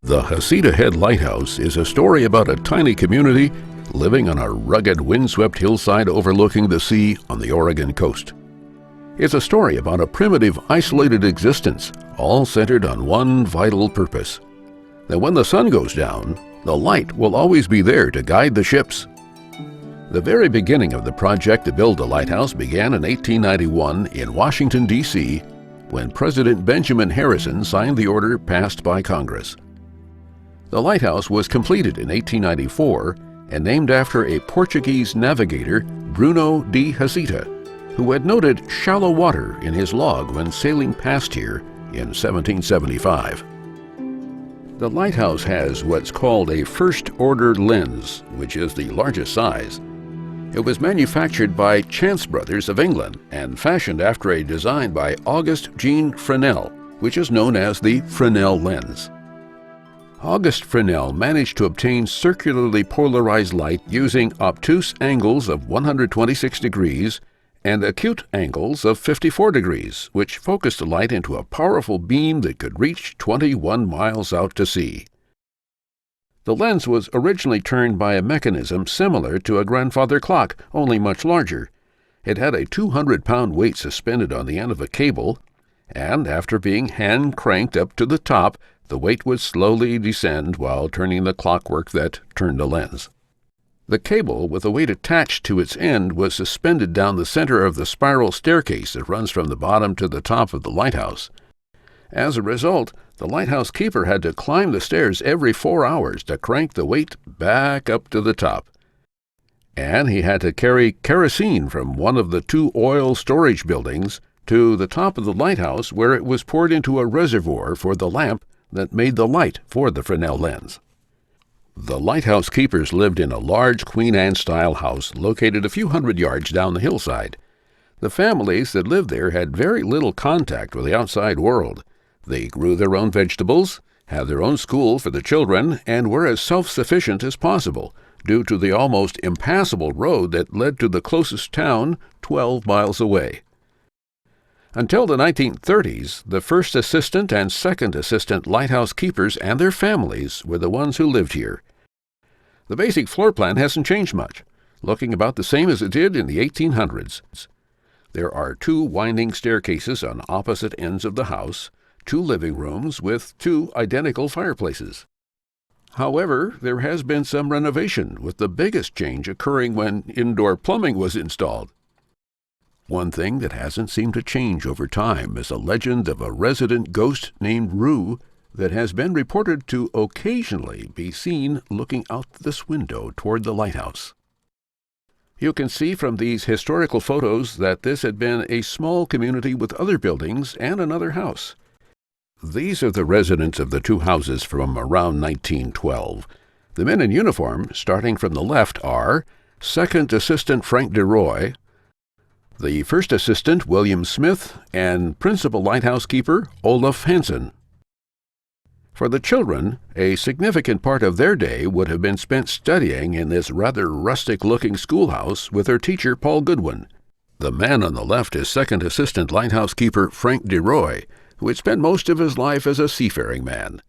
The Heceta Head Lighthouse is a story about a tiny community living on a rugged, windswept hillside overlooking the sea on the Oregon coast. It's a story about a primitive, isolated existence, all centered on one vital purpose: that when the sun goes down, the light will always be there to guide the ships. The very beginning of the project to build the lighthouse began in 1891 in Washington, D.C., when President Benjamin Harrison signed the order passed by Congress. The lighthouse was completed in 1894 and named after a Portuguese navigator, Bruno de Heceta, who had noted shallow water in his log when sailing past here in 1775. The lighthouse has what's called a first-order lens, which is the largest size. It was manufactured by Chance Brothers of England and fashioned after a design by Auguste Jean Fresnel, which is known as the Fresnel lens. Auguste Fresnel managed to obtain circularly polarized light using obtuse angles of 126 degrees and acute angles of 54 degrees, which focused the light into a powerful beam that could reach 21 miles out to sea. The lens was originally turned by a mechanism similar to a grandfather clock, only much larger. It had a 200-pound weight suspended on the end of a cable, and after being hand-cranked up to the top, the weight would slowly descend while turning the clockwork that turned the lens. The cable, with a weight attached to its end, was suspended down the center of the spiral staircase that runs from the bottom to the top of the lighthouse. As a result, the lighthouse keeper had to climb the stairs every 4 hours to crank the weight back up to the top. And he had to carry kerosene from one of the 2 oil storage buildings to the top of the lighthouse, where it was poured into a reservoir for the lamp that made the light for the Fresnel lens. The lighthouse keepers lived in a large Queen Anne-style house located a few hundred yards down the hillside. The families that lived there had very little contact with the outside world. They grew their own vegetables, had their own school for the children, and were as self-sufficient as possible, due to the almost impassable road that led to the closest town 12 miles away. Until the 1930s, the first assistant and second assistant lighthouse keepers and their families were the ones who lived here. The basic floor plan hasn't changed much, looking about the same as it did in the 1800s. There are 2 winding staircases on opposite ends of the house, 2 living rooms with 2 identical fireplaces. However, there has been some renovation, with the biggest change occurring when indoor plumbing was installed. One thing that hasn't seemed to change over time is a legend of a resident ghost named Rue that has been reported to occasionally be seen looking out this window toward the lighthouse. You can see from these historical photos that this had been a small community with other buildings and another house. These are the residents of the 2 houses from around 1912. The men in uniform, starting from the left, are Second Assistant Frank DeRoy, the First Assistant William Smith, and Principal Lighthouse Keeper Olaf Hansen. For the children, a significant part of their day would have been spent studying in this rather rustic-looking schoolhouse with their teacher Paul Goodwin. The man on the left is Second Assistant Lighthouse Keeper Frank DeRoy, who had spent most of his life as a seafaring man.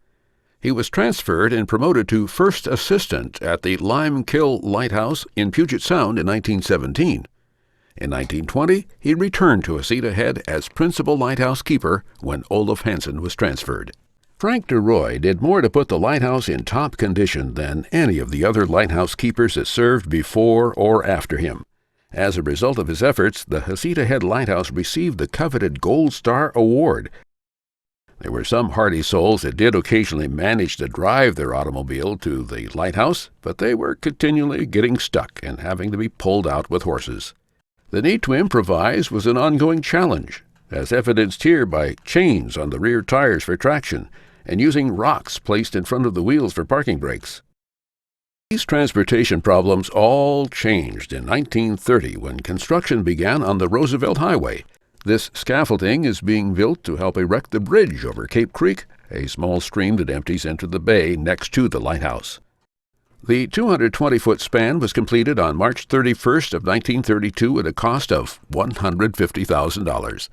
He was transferred and promoted to First Assistant at the Lime Kill Lighthouse in Puget Sound in 1917. In 1920, he returned to Heceta Head as Principal Lighthouse Keeper when Olaf Hansen was transferred. Frank DeRoy did more to put the lighthouse in top condition than any of the other lighthouse keepers that served before or after him. As a result of his efforts, the Heceta Head Lighthouse received the coveted Gold Star Award. There were some hardy souls that did occasionally manage to drive their automobile to the lighthouse, but they were continually getting stuck and having to be pulled out with horses. The need to improvise was an ongoing challenge, as evidenced here by chains on the rear tires for traction and using rocks placed in front of the wheels for parking brakes. These transportation problems all changed in 1930 when construction began on the Roosevelt Highway. This scaffolding is being built to help erect the bridge over Cape Creek, a small stream that empties into the bay next to the lighthouse. The 220-foot span was completed on March 31st of 1932 at a cost of $150,000.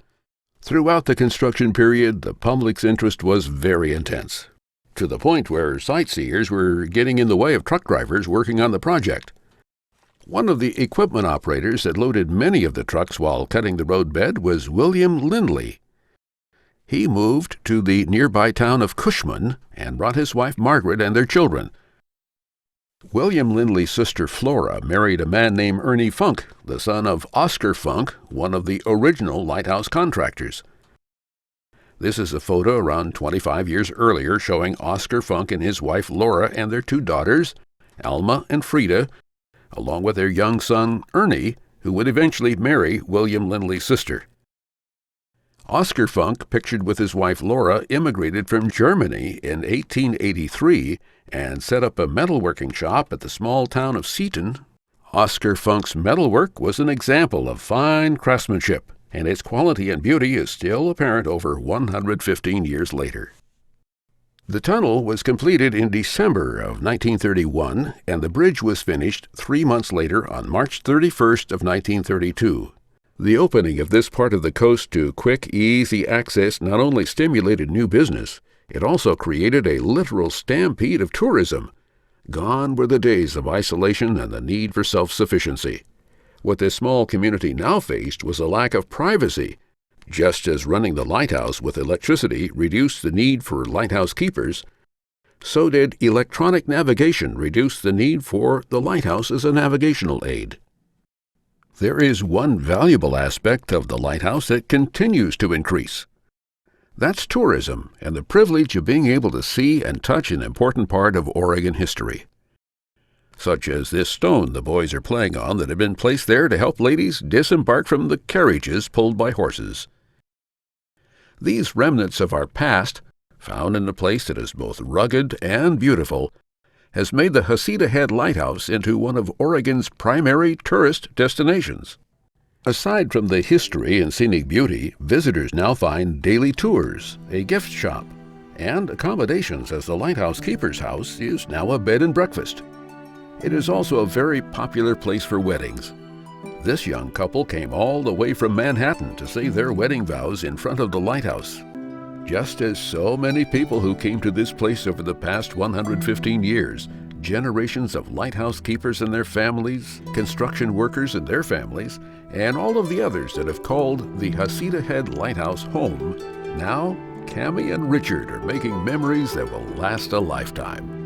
Throughout the construction period, the public's interest was very intense, to the point where sightseers were getting in the way of truck drivers working on the project. One of the equipment operators that loaded many of the trucks while cutting the roadbed was William Lindley. He moved to the nearby town of Cushman and brought his wife Margaret and their children. William Lindley's sister Flora married a man named Ernie Funk, the son of Oscar Funk, one of the original lighthouse contractors. This is a photo around 25 years earlier showing Oscar Funk and his wife Laura and their two daughters, Alma and Frida, along with their young son Ernie, who would eventually marry William Lindley's sister. Oscar Funk, pictured with his wife Laura, immigrated from Germany in 1883 and set up a metalworking shop at the small town of Seaton. Oscar Funk's metalwork was an example of fine craftsmanship, and its quality and beauty is still apparent over 115 years later. The tunnel was completed in December of 1931, and the bridge was finished 3 months later on March 31st of 1932. The opening of this part of the coast to quick, easy access not only stimulated new business, it also created a literal stampede of tourism. Gone were the days of isolation and the need for self-sufficiency. What this small community now faced was a lack of privacy. Just as running the lighthouse with electricity reduced the need for lighthouse keepers, so did electronic navigation reduce the need for the lighthouse as a navigational aid. There is one valuable aspect of the lighthouse that continues to increase. That's tourism and the privilege of being able to see and touch an important part of Oregon history, such as this stone the boys are playing on that had been placed there to help ladies disembark from the carriages pulled by horses. These remnants of our past, found in a place that is both rugged and beautiful, has made the Heceta Head Lighthouse into one of Oregon's primary tourist destinations. Aside from the history and scenic beauty, visitors now find daily tours, a gift shop, and accommodations, as the lighthouse keeper's house is now a bed and breakfast. It is also a very popular place for weddings. This young couple came all the way from Manhattan to say their wedding vows in front of the lighthouse. Just as so many people who came to this place over the past 115 years, generations of lighthouse keepers and their families, construction workers and their families, and all of the others that have called the Heceta Head Lighthouse home, now Cammie and Richard are making memories that will last a lifetime.